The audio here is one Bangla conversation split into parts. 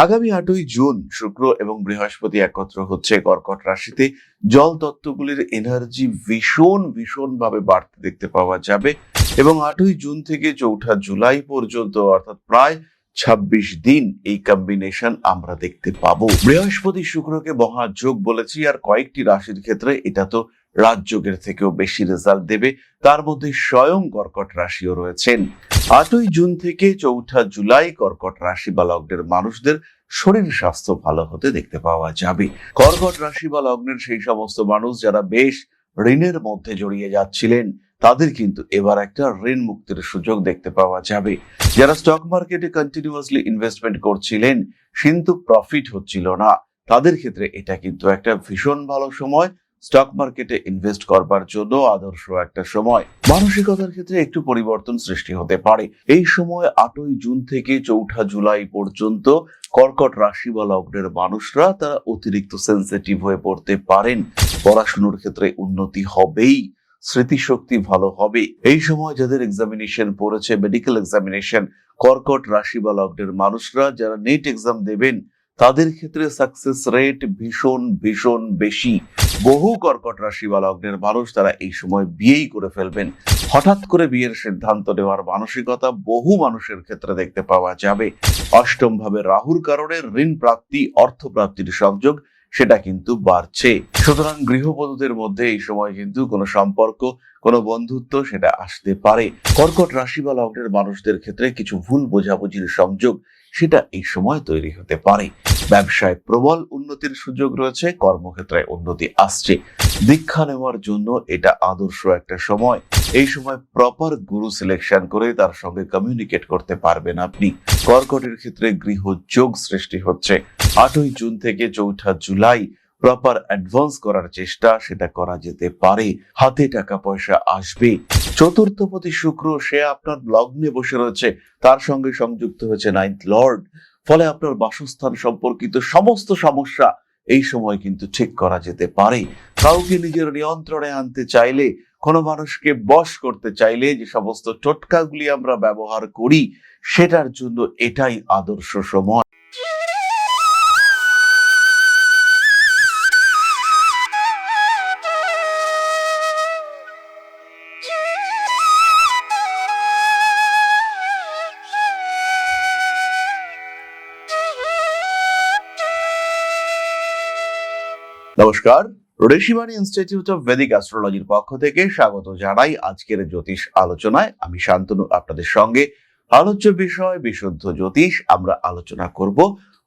আগামী 8ই জুন শুক্র এবং বৃহস্পতি একত্র হচ্ছে কর্কট রাশিতে। জল তত্ত্বগুলির এনার্জি ভীষণ ভাবে বাড়তে দেখতে পাওয়া যাবে এবং 8ই জুন থেকে 4 জুলাই পর্যন্ত অর্থাৎ প্রায় 26 দিন এই কম্বিনেশন আমরা দেখতে পাবো। বৃহস্পতি শুক্রকে মহাযোগ বলেছি, আর কয়েকটি রাশির ক্ষেত্রে এটা তো রাজযোগের থেকেও বেশি রেজাল্ট দেবে। তার মধ্যে স্বয়ং কর্কট রাশিও রয়েছেন। 8ই জুন থেকে 4 জুলাই কর্কট রাশি বা লগ্নের মানুষদের শরীর স্বাস্থ্য ভালো হতে দেখতে পাওয়া যাবে। কর্কট রাশি বা লগ্নের সেই সমস্ত মানুষ যারা বেশ ঋণের মধ্যে জড়িয়ে যাচ্ছিলেন, তাদের কিন্তু এবার একটা ঋণ মুক্তির সুযোগ দেখতে পাওয়া যাবে। যারা স্টক মার্কেটে কন্টিনিউয়াসলি ইনভেস্টমেন্ট করছিলেন কিন্তু প্রফিট হচ্ছিল না, তাদের ক্ষেত্রে এটা কিন্তু একটা ভীষণ ভালো সময়। স্টক মার্কেটে ইনভেস্ট করবার জন্য আদর্শ একটা সময়। মানসিকতার ক্ষেত্রে একটু পরিবর্তন সৃষ্টি হতে পারে এই সময়। 8ই জুন থেকে 4 জুলাই পর্যন্ত কর্কট রাশি বা লগ্নের মানুষরা তারা অতিরিক্ত সেন্সিটিভ হয়ে পড়তে পারেন। পড়াশোনার ক্ষেত্রে উন্নতি হবেই, স্মৃতিশক্তি ভালো হবে। এই সময় যাদের এক্সামিনেশন পড়েছে, মেডিকেল এক্সামিনেশন, কর্কট রাশি বা লগ্নের মানুষরা যারা নেট এক্সাম দেবেন, তাদের ক্ষেত্রে সাকসেস রেট ভীষণ বেশি। বহু কর্কট রাশি বা লগ্নের মানুষ তারা এই সময় বিয়েই করে ফেলবেন। হঠাৎ করে বিয়ের সিদ্ধান্ত নেওয়ার মানসিকতা বহু মানুষের ক্ষেত্রে দেখতে পাওয়া যাবে। অষ্টম ভাবে রাহুর কারণে ঋণ প্রাপ্তি, অর্থ প্রাপ্তির সংযোগ সেটা কিন্তু বাড়ছে। সুতরাং গৃহবধূদের মধ্যে এই সময় কিন্তু কোনো সম্পর্ক, কোনো বন্ধুত্ব সেটা আসতে পারে। কর্কট রাশি বা লগ্নের মানুষদের ক্ষেত্রে কিছু ভুল বোঝাবুঝির সংযোগ সেটা এই সময় তৈরি হতে পারে। ব্যবসায় প্রবল উন্নতির সুযোগ রয়েছে, কর্মক্ষেত্রে উন্নতি আসছে। দীক্ষা নেওয়ার জন্য এটা আদর্শ একটা সময়। এই সময় প্রপার গুরু সিলেকশন করে তার সঙ্গে কমিউনিকেট করতে পারবেন আপনি। কর্কটের ক্ষেত্রে গৃহযোগ সৃষ্টি হচ্ছে। 8ই জুন থেকে 4 জুলাই প্রপার অ্যাডভান্স করার চেষ্টা সেটা করা যেতে পারে। হাতে টাকা পয়সা আসবে। চতুর্থপতি শুক্র সে আপনার লগ্নে বসে রয়েছে, তার সঙ্গে সংযুক্ত হয়েছে 9th লর্ড। ফলে আপনার বাসস্থান সম্পর্কিত সমস্ত সমস্যা এই সময় কিন্তু ঠিক করা যেতে পারে। কাউকে নিজের নিয়ন্ত্রণে আনতে চাইলে, কোনো মানুষকে বশ করতে চাইলে যে সমস্ত টোটকাগুলি আমরা ব্যবহার করি, সেটার জন্য এটাই আদর্শ সময়। নমস্কার, ঋষিবাণী ইনস্টিটিউট অফ ভেদিক অ্যাস্ট্রোলজির পক্ষ থেকে স্বাগত জানাই আজকের জ্যোতিষ আলোচনায়। আমি শান্তনু আপনাদের সঙ্গে। আলোচ্য বিষয় বিশুদ্ধ জ্যোতিষ। আমরা আলোচনা করব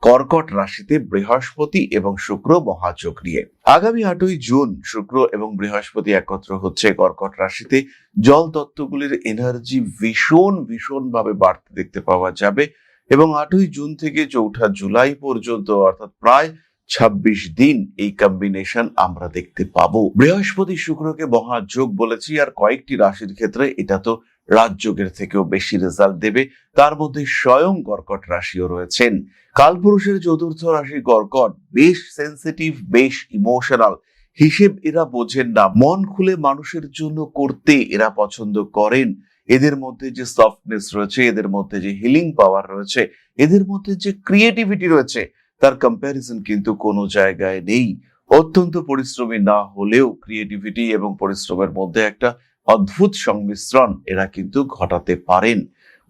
কর্কট রাশিতে বৃহস্পতি এবং শুক্র মহাযোগ নিয়ে। আগামী 8ই জুন শুক্র এবং বৃহস্পতি একত্র হচ্ছে কর্কট রাশিতে। জল তত্ত্বগুলির এনার্জি ভীষণ ভাবে বাড়তে দেখতে পাওয়া যাবে এবং 8ই জুন থেকে 4 জুলাই পর্যন্ত অর্থাৎ প্রায় 26 দিন এই কম্বিনেশন আমরা দেখতে পাবো। বৃহস্পতি শুক্রকে মহাযোগ বলেছি, আর কয়েকটি রাশির ক্ষেত্রে এটা তো রাজযোগের থেকেও বেশি রেজাল্ট দেবে। তার মধ্যে স্বয়ং কর্কট রাশিও রয়েছেন। কালপুরুষের চতুর্থ রাশি কর্কট বেশ সেন্সিটিভ, বেশ ইমোশনাল। হিসেব এরা বোঝেন না, মন খুলে মানুষের জন্য করতে এরা পছন্দ করেন। এদের মধ্যে যে সফটনেস রয়েছে, এদের মধ্যে যে হিলিং পাওয়ার রয়েছে, এদের মধ্যে যে ক্রিয়েটিভিটি রয়েছে, তার কম্প্যারিজন কিন্তু কোনো জায়গায় নেই। অত্যন্ত পরিশ্রমী না হলেও ক্রিয়েটিভিটি এবং পরিশ্রমের মধ্যে একটা অদ্ভুত সংমিশ্রণ এরা কিন্তু ঘটাতে পারেন।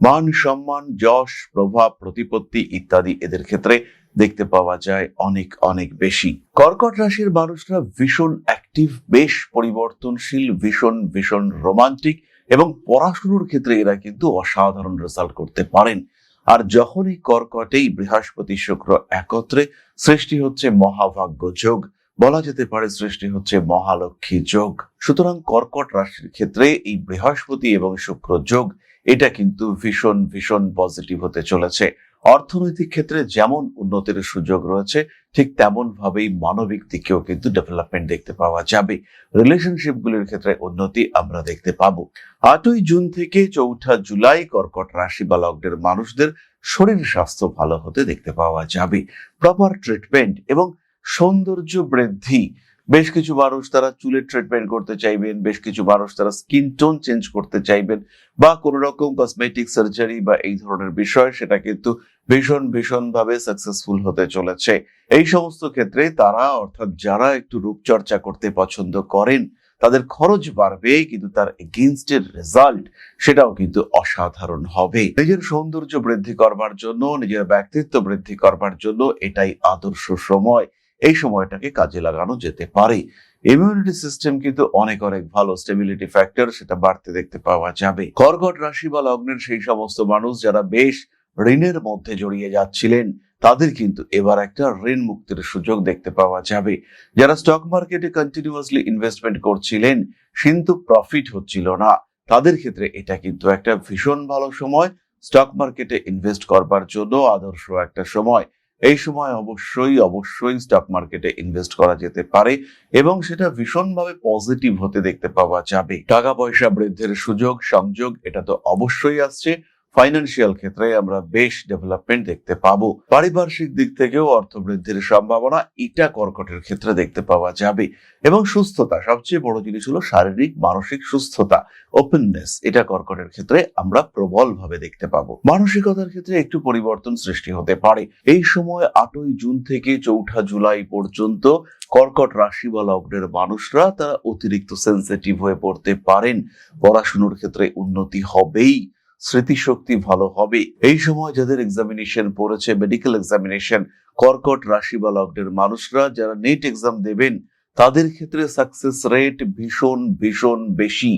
মান সম্মান, যশ, প্রভাব, প্রতিপত্তি ইত্যাদি এদের ক্ষেত্রে দেখতে পাওয়া যায় অনেক বেশি। কর্কট রাশির মানুষরা ভীষণ অ্যাক্টিভ, বেশ পরিবর্তনশীল, ভীষণ রোমান্টিক এবং পড়াশোনার ক্ষেত্রে এরা কিন্তু অসাধারণ রেজাল্ট করতে পারেন। আর যখনই কর্কটেই বৃহস্পতি শুক্র একত্রে সৃষ্টি হচ্ছে মহাভাগ্য যোগ, বলা যেতে পারে সৃষ্টি হচ্ছে মহালক্ষ্মী যোগ। সুতরাং কর্কট রাশির ক্ষেত্রে এই বৃহস্পতি এবং শুক্র যোগ এটা কিন্তু ভীষণ পজিটিভ হতে চলেছে। অর্থনৈতিক ক্ষেত্রে যেমন উন্নতির সুযোগ রয়েছে, ঠিক তেমন ভাবেই মানবিক দিকেও কিন্তু ডেভেলপমেন্ট দেখতে পাওয়া যাবে। রিলেশনশিপ গুলির ক্ষেত্রে উন্নতি আমরা দেখতে পাবো। 8ই জুন থেকে 4 জুলাই কর্কট রাশি বা লগ্নের মানুষদের শরীর স্বাস্থ্য ভালো হতে দেখতে পাওয়া যাবে। প্রপার ট্রিটমেন্ট এবং সৌন্দর্য বৃদ্ধি, বেশ কিছু মানুষ তারা চুলের ট্রিটমেন্ট করতে চাইবেন, বেশ কিছু মানুষ তারা স্কিন টোন চেঞ্জ করতে চাইবেন, বা কোনো রকম কসমেটিক সার্জারি বা এই ধরনের বিষয়, সেটা কিন্তু ভীষণ ভাবে সাকসেসফুল হতে চলেছে। এই সমস্ত ক্ষেত্রে তারা, অর্থাৎ যারা একটু রূপচর্চা করতে পছন্দ করেন, তাদের খরচ বাড়বে, কিন্তু তার এগেইনস্টের রেজাল্ট সেটাও কিন্তু অসাধারণ হবে। নিজের সৌন্দর্য বৃদ্ধি করবার জন্য, নিজের ব্যক্তিত্ব বৃদ্ধি করবার জন্য এটাই আদর্শ সময়। এই সময়টাকে কাজে লাগানো যেতে পারে। ইমিউনিটি সিস্টেম কিন্তু অনেক ভালো, স্টেবিলিটি ফ্যাক্টর সেটা বাড়তে দেখতে পাওয়া যাবে। কর্কট রাশি বা লগ্নের সেই সমস্ত মানুষ যারা বেশ ঋণের মধ্যে জড়িয়ে যাচ্ছিলেন, তাদের কিন্তু এবার একটা ঋণ মুক্তির সুযোগ দেখতে পাওয়া যাবে। যারা স্টক মার্কেটে কন্টিনিউয়াসলি ইনভেস্টমেন্ট করছিলেন কিন্তু প্রফিট হচ্ছিল না, তাদের ক্ষেত্রে এটা কিন্তু একটা ভীষণ ভালো সময় স্টক মার্কেটে ইনভেস্ট করবার জন্য, আদর্শ একটা সময়। এই সময় অবশ্যই স্টক মার্কেটে ইনভেস্ট করা যেতে পারে এবং সেটা ভীষণভাবে পজিটিভ হতে দেখতে পাওয়া যাবে। টাকা পয়সা বৃদ্ধির সুযোগ সংযোগ এটা তো অবশ্যই আসছে। ফাইন্যান্সিয়াল ক্ষেত্রে আমরা বেশ ডেভেলপমেন্ট দেখতে পাবো। পারিপার্শ্বিক দিক থেকেও অর্থ বৃদ্ধির সম্ভাবনা এটা কর্কটের ক্ষেত্রে দেখতে পাওয়া যাবে। এবং সুস্থতা, সবচেয়ে বড় জিনিস হলো শারীরিক মানসিক সুস্থতা, ওপেননেস, এটা কর্কটের ক্ষেত্রে আমরা প্রবল ভাবে দেখতে পাবো। মানসিকতার ক্ষেত্রে একটু পরিবর্তন সৃষ্টি হতে পারে। এই সময় 8ই জুন থেকে 4 জুলাই পর্যন্ত কর্কট রাশি বা লগ্নের মানুষরা তারা অতিরিক্ত সেন্সিটিভ হয়ে পড়তে পারেন। পড়াশোনার ক্ষেত্রে উন্নতি হবেই, স্মৃতিশক্তি ভালো হবে। এই সময় যাদের এক্সামিনেশন পড়েছে, মেডিকেল এক্সামিনেশন, কর্কট রাশি বা লগ্নের মানুষরা যারা নেট এক্সাম দেবেন, তাদের ক্ষেত্রে সাকসেস রেট ভীষণ বেশি।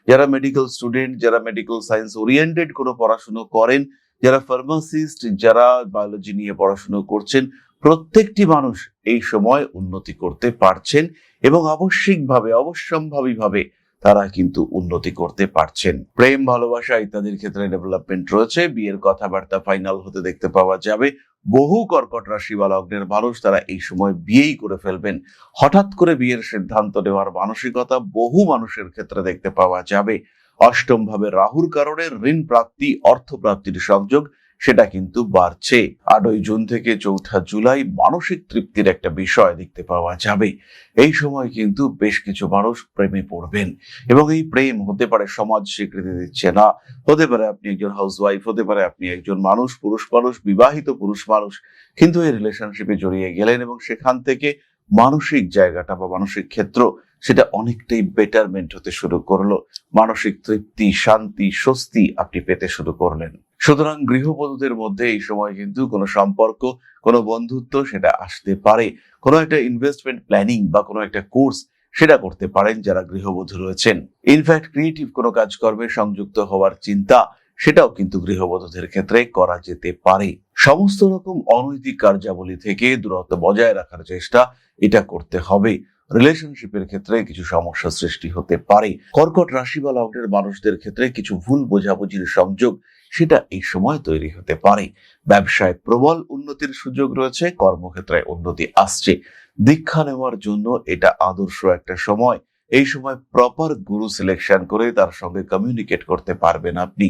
যারা মেডিকেল স্টুডেন্ট, যারা মেডিকেল সায়েন্স ওরিয়েন্টেড কোনো পড়াশোনা করেন, যারা ফার্মাসিস্ট, যারা বায়োলজি নিয়ে পড়াশোনা করছেন, প্রত্যেকটি মানুষ এই সময় উন্নতি করতে পারছেন এবং অবশ্যম্ভাবীভাবে তারা কিন্তু উন্নতি করতে পারছেন। প্রেম, ভালোবাসা ইত্যাদির ক্ষেত্রে ডেভেলপমেন্ট রয়েছে। বিয়ের কথাবার্তা ফাইনাল হতে দেখতে পাওয়া যাবে। বহু কর্কট রাশি বা লগ্নের মানুষ তারা এই সময় বিয়েই করে ফেলবেন। হঠাৎ করে বিয়ের সিদ্ধান্ত নেওয়ার মানসিকতা বহু মানুষের ক্ষেত্রে দেখতে পাওয়া যাবে। অষ্টম ভাবে রাহুর কারণে ঋণ প্রাপ্তি, অর্থ প্রাপ্তির সংযোগ সেটা কিন্তু বাড়ছে। 8ই জুন থেকে 4 জুলাই মানসিক তৃপ্তির একটা বিষয় দেখতে পাওয়া যাবে। এই সময় কিন্তু বেশ কিছু মানুষ প্রেমে পড়বেন এবং এই প্রেম হতে পারে সমাজ স্বীকৃতি দিচ্ছে না, হতে পারে আপনি একজন হাউসওয়াইফ, হতে পারে আপনি একজন পুরুষ মানুষ, বিবাহিত পুরুষ মানুষ, কিন্তু এই রিলেশনশিপে জড়িয়ে গেলেন এবং সেখান থেকে মানসিক জায়গাটা বা মানসিক ক্ষেত্র সেটা অনেকটাই বেটারমেন্ট হতে শুরু করলো। মানসিক তৃপ্তি, শান্তি, স্বস্তি আপনি পেতে শুরু করলেন। সুতরাং গৃহবধূদের মধ্যে এই সময় কিন্তু কোনো সম্পর্ক, কোনো বন্ধুত্ব সেটা আসতে পারে। কোনো একটা ইনভেস্টমেন্ট প্ল্যানিং বা কোনো একটা কোর্স সেটা করতে পারেন যারা গৃহবধূ রয়েছেন। ইনফ্যাক্ট ক্রিয়েটিভ কোনো কাজকর্মে সংযুক্ত হওয়ার চিন্তা সেটাও কিন্তু গৃহবধূদের ক্ষেত্রে করা যেতে পারে। সমস্ত রকম অনৈতিক কার্যাবলী থেকে দূরত্ব বজায় রাখার চেষ্টা এটা করতে হবে। রিলেশনশিপের ক্ষেত্রে কিছু সমস্যা সৃষ্টি হতে পারে। কর্কট রাশি বা লগ্নের মানুষদের ক্ষেত্রে কিছু ভুল বোঝাবুঝির সংযোগ সেটা এই সময় তৈরি হতে পারে। ব্যবসায় প্রবল উন্নতির সুযোগ রয়েছে, কর্মক্ষেত্রে উন্নতি আসছে। দীক্ষা নেওয়ার জন্য এটা আদর্শ একটা সময়। এই সময় প্রপার গুরু সিলেকশন করে তার সঙ্গে কমিউনিকেট করতে পারবেন আপনি।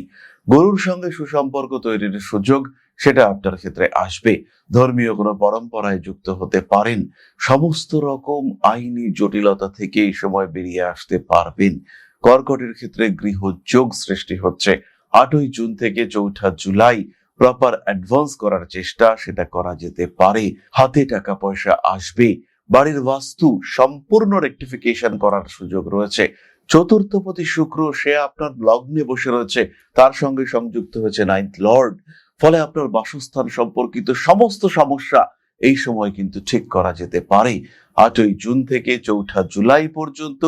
গুরুর সঙ্গে সুসম্পর্ক তৈরির সুযোগ সেটা আপনার ক্ষেত্রে আসবে। ধর্মীয় কোনো পরম্পরায় যুক্ত হতে পারেন। সমস্ত রকম আইনি জটিলতা থেকে এই সময় বেরিয়ে আসতে পারবেন। কর্কটের ক্ষেত্রে গৃহযোগ সৃষ্টি হচ্ছে। 8ই জুন থেকে 4 জুলাই প্রপার অ্যাডভান্স করার চেষ্টা সেটা করা যেতে পারে। হাতে টাকা পয়সা আসবে। বাড়ির বাস্তু সম্পূর্ণ রেকটিফিকেশন করার সুযোগ রয়েছে। চতুর্থপতি শুক্র সে আপনার লগ্নে বসে রয়েছে, তার সঙ্গে সংযুক্ত হয়েছে 9th লর্ড। ফলে আপনার বাসস্থান সম্পর্কিত সমস্ত সমস্যা এই সময় কিন্তু ঠিক করা যেতে পারে। 8ই জুন থেকে 4 জুলাই পর্যন্ত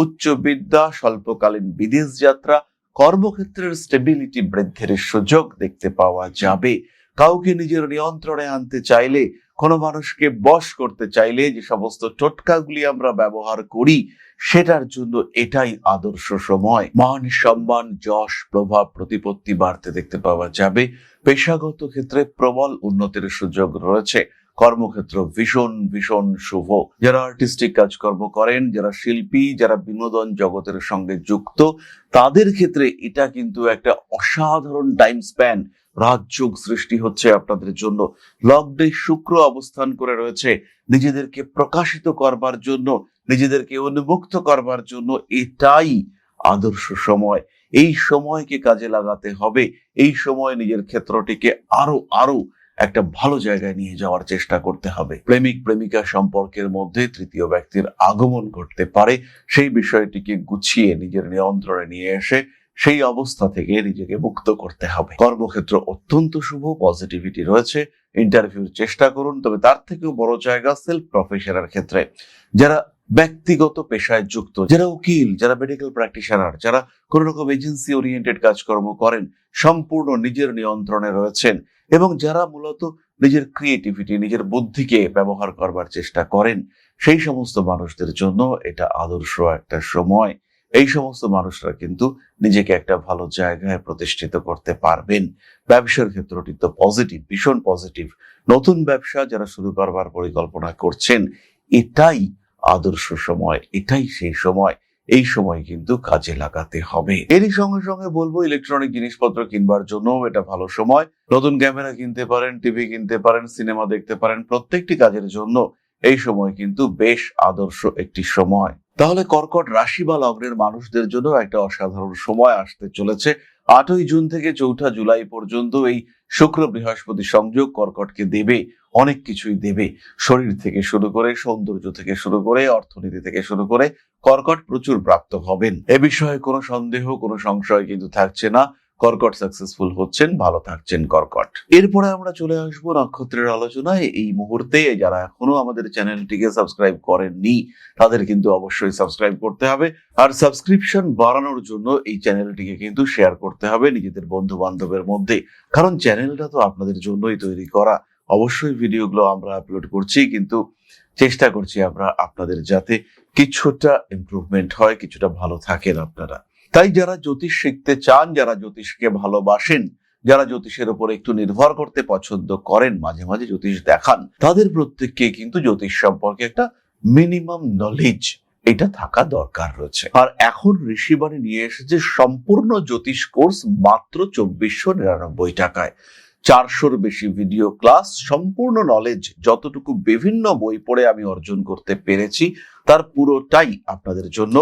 উচ্চ বিদ্যা, স্বল্পকালীন বিদেশ যাত্রা, কর্মক্ষেত্রের স্টেবিলিটি বৃদ্ধির সুযোগ দেখতে পাওয়া যাবে। কাউকে নিজের নিয়ন্ত্রণে আনতে চাইলে, কোনো মানুষকে বশ করতে চাইলে যে সমস্ত টোটকাগুলি আমরা ব্যবহার করি সেটার জন্য এটাই আদর্শ সময়। মান সম্মান, যশ, প্রভাব, প্রতিপত্তি বাড়তে দেখতে পাওয়া যাবে। পেশাগত ক্ষেত্রে প্রবল উন্নতির সুযোগ রয়েছে। কর্মক্ষেত্র ভীষণ শুভ। যারা আর্টিস্টিক কাজকর্ম করেন, যারা শিল্পী, যারা বিনোদন জগতের সঙ্গে যুক্ত, তাদের ক্ষেত্রে এটা কিন্তু একটা অসাধারণ টাইম স্প্যান। রাজযোগ সৃষ্টি হচ্ছে আপনাদের জন্য। লগ্নে শুক্র অবস্থান করে রয়েছে, নিজেদেরকে প্রকাশিত করবার জন্য, নিজেদেরকে উন্মুক্ত করবার জন্য এটাই আদর্শ সময়। এই সময়কে কাজে লাগাতে হবে, এই সময় নিজের ক্ষেত্রটিকে আরো আরো একটা ভালো জায়গায় নিয়ে যাওয়ার চেষ্টা করতে হবে। প্রেমিক প্রেমিকা সম্পর্কের মধ্যে তৃতীয় ব্যক্তির আগমন ঘটতে পারে, সেই বিষয়টিকে গুছিয়ে নিজের নিয়ন্ত্রণে নিয়ে এসে সেই অবস্থা থেকে নিজেকে মুক্ত করতে হবে। কর্মক্ষেত্র অত্যন্ত শুভ, পজিটিভিটি রয়েছে, ইন্টারভিউর চেষ্টা করুন। তবে তার থেকেও বড় জায়গা সেলফ প্রফেশনের ক্ষেত্রে, যারা ব্যক্তিগত পেশায় যুক্ত, যারা উকিল, যারা মেডিকেল প্র্যাকটিশনার, যারা কোন রকম এজেন্সি ওরিয়েন্টেড কাজকর্ম করেন, সম্পূর্ণ নিজের নিয়ন্ত্রণে রয়েছেন এবং যারা মূলত নিজের ক্রিয়েটিভিটি, নিজের বুদ্ধিকে ব্যবহার করবার চেষ্টা করেন, সেই সমস্ত মানুষদের জন্য এটা আদর্শ একটা সময়। এই সমস্ত মানুষরা কিন্তু নিজেকে একটা ভালো জায়গায় প্রতিষ্ঠিত করতে পারবেন। ব্যবসার ক্ষেত্রটি তো পজিটিভ, ভীষণ পজিটিভ। নতুন ব্যবসা যারা শুরু করবার পরিকল্পনা করছেন, এটাই আদর্শ সময়, এটাই সেই সময়। এই সময় কিন্তু কাজে লাগাতে হবে। এরই সঙ্গে সঙ্গে বলবো, ইলেকট্রনিক জিনিসপত্র কিনবার জন্য এটা ভালো সময়। নতুন ক্যামেরা কিনতে পারেন, টিভি কিনতে পারেন, সিনেমা দেখতে পারেন, প্রত্যেকটি কাজের জন্য এই সময় কিন্তু বেশ আদর্শ একটি সময়। তাহলে কর্কট রাশি বা লগ্নের মানুষদের জন্য একটা অসাধারণ সময় আসতে চলেছে। 8ই জুন থেকে 4 জুলাই পর্যন্ত এই শুক্র বৃহস্পতি সংযোগ কর্কটকে দেবে, অনেক কিছুই দেবে। শরীর থেকে শুরু করে, সৌন্দর্য থেকে শুরু করে, অর্থনীতি থেকে শুরু করে কর্কট প্রচুর প্রাপ্ত হবেন। এ বিষয়ে কোনো সন্দেহ, কোনো সংশয় কিন্তু থাকছে না। কর্কট সাকসেসফুল হচ্ছেন, ভালো থাকছেন কর্কট। এরপরে আমরা চলে আসবো নক্ষত্রের আলোচনায়। এই মুহূর্তে যারা এখনো আমাদের চ্যানেলটিকে সাবস্ক্রাইব করেননি, তাদের কিন্তু অবশ্যই সাবস্ক্রাইব করতে হবে। আর সাবস্ক্রিপশন বাড়ানোর জন্য এই চ্যানেলটিকে কিন্তু শেয়ার করতে হবে নিজেদের বন্ধু বান্ধবের মধ্যে, কারণ চ্যানেলটা তো আপনাদের জন্যই তৈরি করা। অবশ্যই ভিডিওগুলো আমরা আপলোড করছি, কিন্তু চেষ্টা করছি আমরা আপনাদের যাতে কিছুটা ইমপ্রুভমেন্ট হয়, কিছুটা ভালো থাকেন আপনারা। তাই যারা জ্যোতিষ শিখতে চান, যারা জ্যোতিষকে ভালোবাসেন, যারা জ্যোতিষের উপর একটু নির্ভর করতে পছন্দ করেন, মাঝে মাঝে জ্যোতিষ দেখান, তাদের প্রত্যেককে কিন্তু জ্যোতিষ সম্পর্কে একটা মিনিমাম নলেজ এটা থাকা দরকার রয়েছে। আর এখন ঋষিবাণী নিয়ে এসেছে সম্পূর্ণ জ্যোতিষ কোর্স মাত্র 2499 টাকায়। 400-র বেশি ভিডিও ক্লাস, সম্পূর্ণ নলেজ, যতটুকু বিভিন্ন বই পড়ে আমি অর্জন করতে পেরেছি তার পুরোটাই আপনাদের জন্য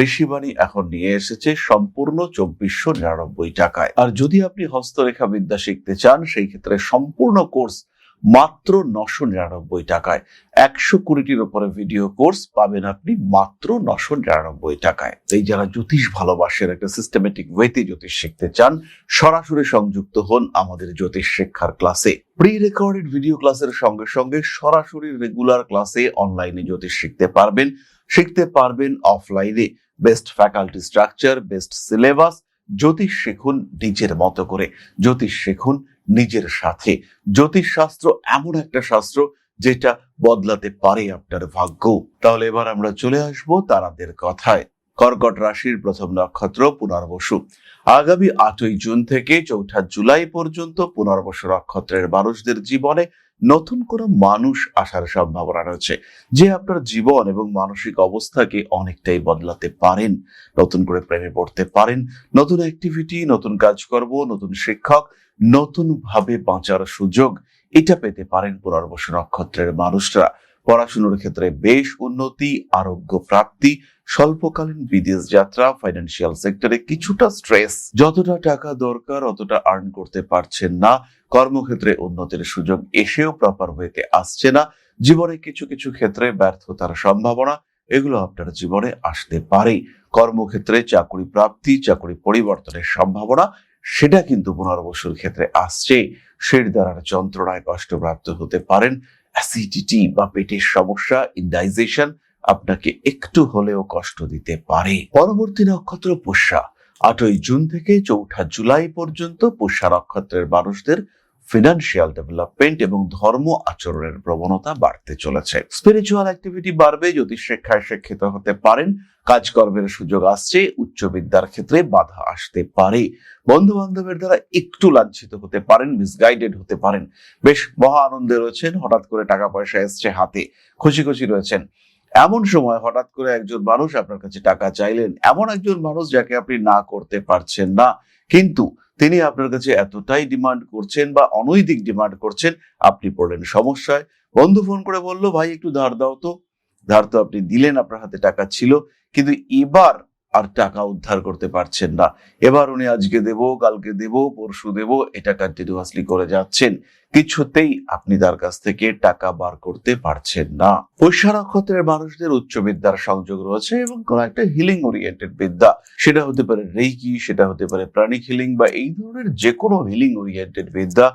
ঋষিবাণী এখন নিয়ে এসেছে সম্পূর্ণ 2499 টাকায়। আর যদি আপনি হস্তরেখা বিদ্যা শিখতে চান, সেই ক্ষেত্রে সম্পূর্ণ কোর্স মাত্র 999 টাকায়। 120টির উপরে ভিডিও কোর্স পাবেন আপনি মাত্র 999 টাকায়। এই যারা জ্যোতিষ ভালোবাসেন, একটা সিস্টেমেটিক ওয়েতে জ্যোতিষ শিখতে চান, সরাসরি সংযুক্ত হন আমাদের জ্যোতিষ শিক্ষার ক্লাসে। প্রি রেকর্ডেড ভিডিও ক্লাসের সঙ্গে সঙ্গে সরাসরি রেগুলার ক্লাসে অনলাইনে জ্যোতিষ শিখতে পারবেন অফলাইনে। Best faculty structure, best syllabus. জ্যোতিষ শিখুন নিজের মতো করে, জ্যোতিষ শিখুন নিজের সাথে। জ্যোতিষ শাস্ত্র এমন একটা শাস্ত্র যেটা বদলাতে পারে আপনার ভাগ্য। তাহলে এবার আমরা চলে আসবো তারাদের কথায়। কর্কট রাশির প্রথম নক্ষত্র পুনর্বসু। আগামী 8ই জুন থেকে 4 জুলাই পর্যন্ত পুনর্বসু নক্ষত্রের মানুষদের জীবনে নতুন কোনো মানুষ আসার সম্ভাবনা রয়েছে, যে আপনার জীবন এবং মানসিক অবস্থাকে অনেকটাই বদলাতে পারেন। নতুন করে প্রেমে পড়তে পারেন, নতুন অ্যাক্টিভিটি, নতুন কাজকর্ম, নতুন শিক্ষক, নতুন ভাবে বাঁচার সুযোগ এটা পেতে পারেন পুনর্বসু নক্ষত্রের মানুষরা। পড়াশোনার ক্ষেত্রে বেশ উন্নতি, আরোগ্য প্রাপ্তি, স্বল্পকালীন বিদেশ যাত্রা, ফাইন্যান্সিয়াল সেক্টরে কিছুটা স্ট্রেস, যতটা টাকা দরকার অতটা আর্ন করতে পারছেন না, কর্মক্ষেত্রে উন্নতির সুযোগ এসেও প্রপার ওয়েতে আসছে না, জীবনে কিছু কিছু ক্ষেত্রে ব্যর্থতার সম্ভাবনা, এগুলো আপনার জীবনে আসতে পারে। কর্মক্ষেত্রে চাকরি প্রাপ্তি, চাকরি পরিবর্তনের সম্ভাবনা, সেটা কিন্তু পুনর্বসুর ক্ষেত্রে আসছে। শিরদাঁড়ার যন্ত্রণায় কষ্টপ্রাপ্ত হতে পারেন। অ্যাসিডিটি বা পেটের সমস্যা, ইনডাইজেশন আপনাকে একটু হলেও কষ্ট দিতে পারে। পরবর্তী নক্ষত্র পুষ্যা। 8ই জুন থেকে 4 জুলাই পর্যন্ত পুষ্যা নক্ষত্রের মানুষদের ফিনান্সিয়াল ডেভেলপমেন্ট এবং ধর্ম আচরণের প্রবণতা বাড়তে চলেছে। স্পিরিচুয়াল অ্যাক্টিভিটি বাড়বে, জ্যোতিষ শিক্ষায় শিক্ষিত হতে পারেন, কাজকর্মের সুযোগ আসছে, উচ্চ বিদ্যার ক্ষেত্রে বাধা আসতে পারে, বন্ধু বান্ধবের দ্বারা একটু লাঞ্ছিত হতে পারেন, মিসগাইডেড হতে পারেন। বেশ মহা আনন্দে রয়েছেন, হঠাৎ করে টাকা পয়সা এসছে হাতে, খুশি খুশি রয়েছেন। এমন সময় হঠাৎ করে একজন মানুষ আপনার কাছে টাকা চাইলেন, এমন একজন মানুষ যাকে আপনি না করতে পারছেন না, কিন্তু তিনি আপনার কাছে এতটাই ডিমান্ড করছেন বা অনৈতিক ডিমান্ড করছেন, আপনি পড়লেন সমস্যায়। বন্ধু ফোন করে বললো, ভাই একটু ধার দাও তো। ধার তো আপনি দিলেন, আপনার হাতে টাকা ছিল, কিন্তু এবার আর টাকা উদ্ধার করতে পারছেন না। এবার উনি আজকে দেব, কালকে দেব, পরশু দেব, এটা কন্টিনিউয়াসলি করে যাচ্ছেন। কিছুতেই আপনি তার কাছ থেকে টাকা বার করতে পারছেন না। পুষ্য নক্ষত্রের মানুষদের উচ্চ বিদ্যার সংযোগ রয়েছে এবং কোন একটা হিলিং ওরিয়েন্টেড বিদ্যা, সেটা হতে পারে রেইকি, সেটা হতে পারে প্রাণিক হিলিং, বা এই ধরনের যে কোনো হিলিং ওরিয়েন্টেড বিদ্যা,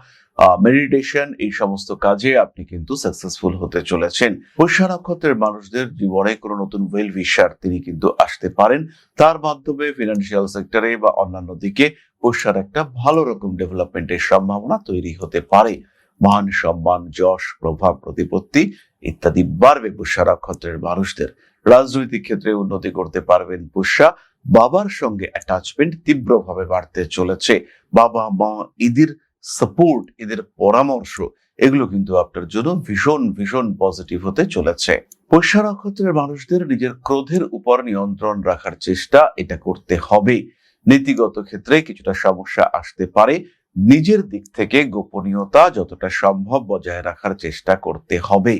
মেডিটেশন, এই সমস্ত কাজে আপনি কিন্তু সাকসেসফুল হতে চলেছেন। পুষ্য নক্ষত্রের মানুষদের জীবনে কোনো নতুন ওয়েল উইশার তিনি কিন্তু আসতে পারেন। তার মাধ্যমে ফিনান্সিয়াল সেক্টরে বা অন্যান্য দিকে পুষ্যার একটা ভালো রকম ডেভেলপমেন্টের সম্ভাবনা তৈরি হতে পারে। মান সম্মান, যশ, প্রভাব, প্রতিপত্তি ইত্যাদি বাড়বে পুষ্য নক্ষত্রের মানুষদের। রাজনৈতিক ক্ষেত্রে উন্নতি করতে পারবেন পুষ্যা। বাবার সঙ্গে অ্যাটাচমেন্ট তীব্রভাবে বাড়তে চলেছে। বাবা মা এদের সাপোর্ট, এদের পরামর্শ, এগুলো কিন্তু আপনার জন্য ভীষণ ভীষণ পজিটিভ হতে চলেছে। পুষ্য নক্ষত্রের মানুষদের নিজের ক্রোধের উপর নিয়ন্ত্রণ রাখার চেষ্টা এটা করতে হবে। নীতিগত ক্ষেত্রে কিছুটা সমস্যা আসতে পারে। নিজের দিক থেকে গোপনীয়তা যতটা সম্ভব বজায় রাখার চেষ্টা করতে হবে।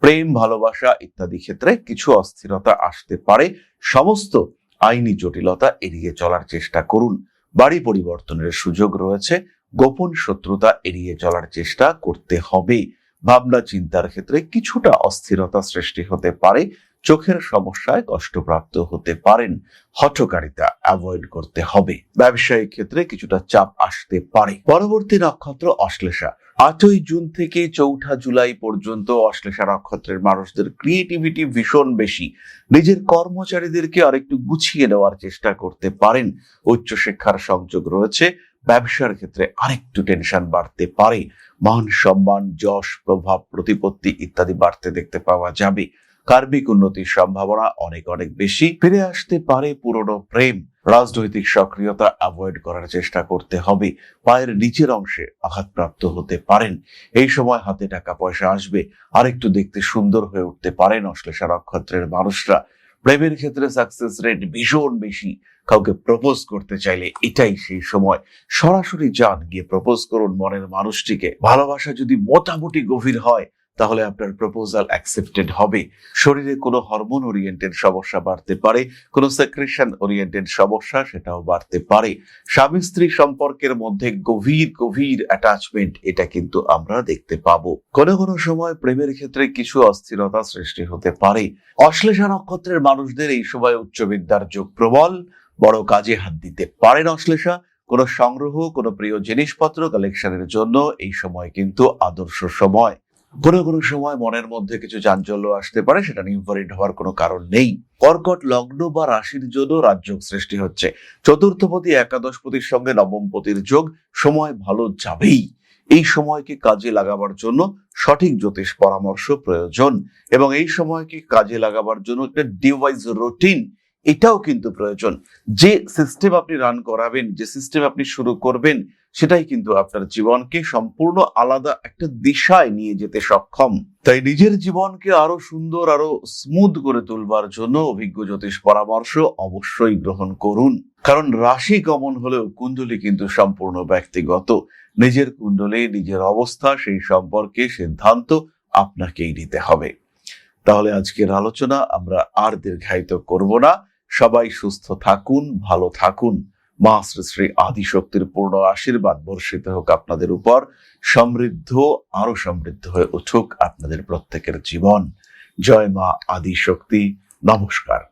প্রেম, ভালোবাসা ইত্যাদি ক্ষেত্রে কিছু অস্থিরতা আসতে পারে। সমস্ত আইনি জটিলতা এড়িয়ে চলার চেষ্টা করুন। বাড়ি পরিবর্তনের সুযোগ রয়েছে। গোপন শত্রুতা এড়িয়ে চলার চেষ্টা করতে হবে। ভাবনা চিন্তার ক্ষেত্রে কিছুটা অস্থিরতা সৃষ্টি হতে পারে। চোখের সমস্যায় কষ্টপ্রাপ্ত হতে পারেন। হঠকারিতা অ্যাভয়েড করতে হবে। ব্যবসায়িক ক্ষেত্রে কিছুটা চাপ আসতে পারে। পরবর্তী নক্ষত্র অশ্লেষা। 8ই জুন থেকে 4 জুলাই পর্যন্ত অশ্লেষা নক্ষত্রের মানুষদের ক্রিয়েটিভিটি ভীষণ বেশি। নিজের কর্মচারীদেরকে আরেকটু গুছিয়ে নেওয়ার চেষ্টা করতে পারেন। উচ্চশিক্ষার সংযোগ রয়েছে। ব্যবসার ক্ষেত্রে আরেকটু টেনশন বাড়তে পারে। মান সম্মান, যশ, প্রভাব, প্রতিপত্তি ইত্যাদি বাড়তে দেখতে পাওয়া যাবে। কার্মিক উন্নতির সম্ভাবনা অনেক অনেক বেশি। ফিরে আসতে পারে পুরনো প্রেম। রাজনৈতিক সক্রিয়তা অ্যাভয়েড করার চেষ্টা করতে হবে। পায়ের নিচের অংশে আঘাতপ্রাপ্ত হতে পারেন। এই সময় হাতে টাকা পয়সা আসবে। আরেকটু দেখতে সুন্দর হয়ে উঠতে পারেন অশ্লেষা নক্ষত্রের মানুষরা। প্রেমের ক্ষেত্রে সাকসেস রেট ভীষণ বেশি। কাউকে প্রপোজ করতে চাইলে এটাই সেই সময়। সরাসরি যান, গিয়ে প্রপোজ করুন মনের মানুষটিকে। ভালোবাসা যদি মোটামুটি গভীর হয়, তাহলে আপনার প্রপোজাল অ্যাকসেপ্টেড হবে। শরীরে কোনো হরমোন ওরিয়েন্টেড সমস্যা বাড়তে পারে, কোনো সেক্রেশন ওরিয়েন্টেড সমস্যা সেটাও বাড়তে পারে। স্বামী স্ত্রী সম্পর্কের মধ্যে গভীর গভীর অ্যাটাচমেন্ট এটা কিন্তু আমরা দেখতে পাবো। কোনো কোনো সময় প্রেমের ক্ষেত্রে কিছু অস্থিরতা সৃষ্টি হতে পারে। অশ্লেষা নক্ষত্রের মানুষদের এই সময় উচ্চ বিদ্যার যোগ প্রবল। বড় কাজে হাত দিতে পারেন অশ্লেষা। কোনো সংগ্রহ, কোনো প্রিয় জিনিসপত্র কালেকশনের জন্য এই সময় কিন্তু আদর্শ সময়। কোনো কোনো সময় মনের মধ্যে কিছু চাঞ্চল্য আসতে পারে, সেটা নিয়ে ওয়ারিড হওয়ার কোনো কারণ নেই। কর্কট লগ্ন বা রাশির জন্য রাজযোগ সৃষ্টি হচ্ছে। চতুর্থপতি একাদশপতির সঙ্গে নবমপতির যোগ। সময় ভালো যাবেই। এই সময়কে কাজে লাগাবার জন্য সঠিক জ্যোতিষ পরামর্শ প্রয়োজন, এবং এই সময়কে কাজে লাগাবার জন্য একটা ডিভাইস রুটিন এটাও কিন্তু প্রয়োজন। যে সিস্টেম আপনি রান করাবেন, যে সিস্টেম আপনি শুরু করবেন, সেটাই কিন্তু আপনার জীবনকে সম্পূর্ণ আলাদা একটা দিশায় নিয়ে যেতে সক্ষম। তাই নিজের জীবনকে আরো সুন্দর, আরো স্মুথ করে তুলবার জন্য অভিজ্ঞ জ্যোতিষ পরামর্শ অবশ্যই গ্রহণ করুন। কারণ রাশি কমন হলেও কুণ্ডলী কিন্তু সম্পূর্ণ ব্যক্তিগত। নিজের কুণ্ডলী, নিজের অবস্থা, সেই সম্পর্কে সিদ্ধান্ত আপনাকেই নিতে হবে। তাহলে আজকের আলোচনা আমরা আর দীর্ঘায়িত করব না। সবাই সুস্থ থাকুন, ভালো থাকুন। মা শ্রী শ্রী আদিশক্তির পূর্ণ আশীর্বাদ বর্ষিত হোক আপনাদের উপর। আরো সমৃদ্ধ হয়ে উঠুক আপনাদের প্রত্যেকের জীবন। জয় মা আদিশক্তি। নমস্কার।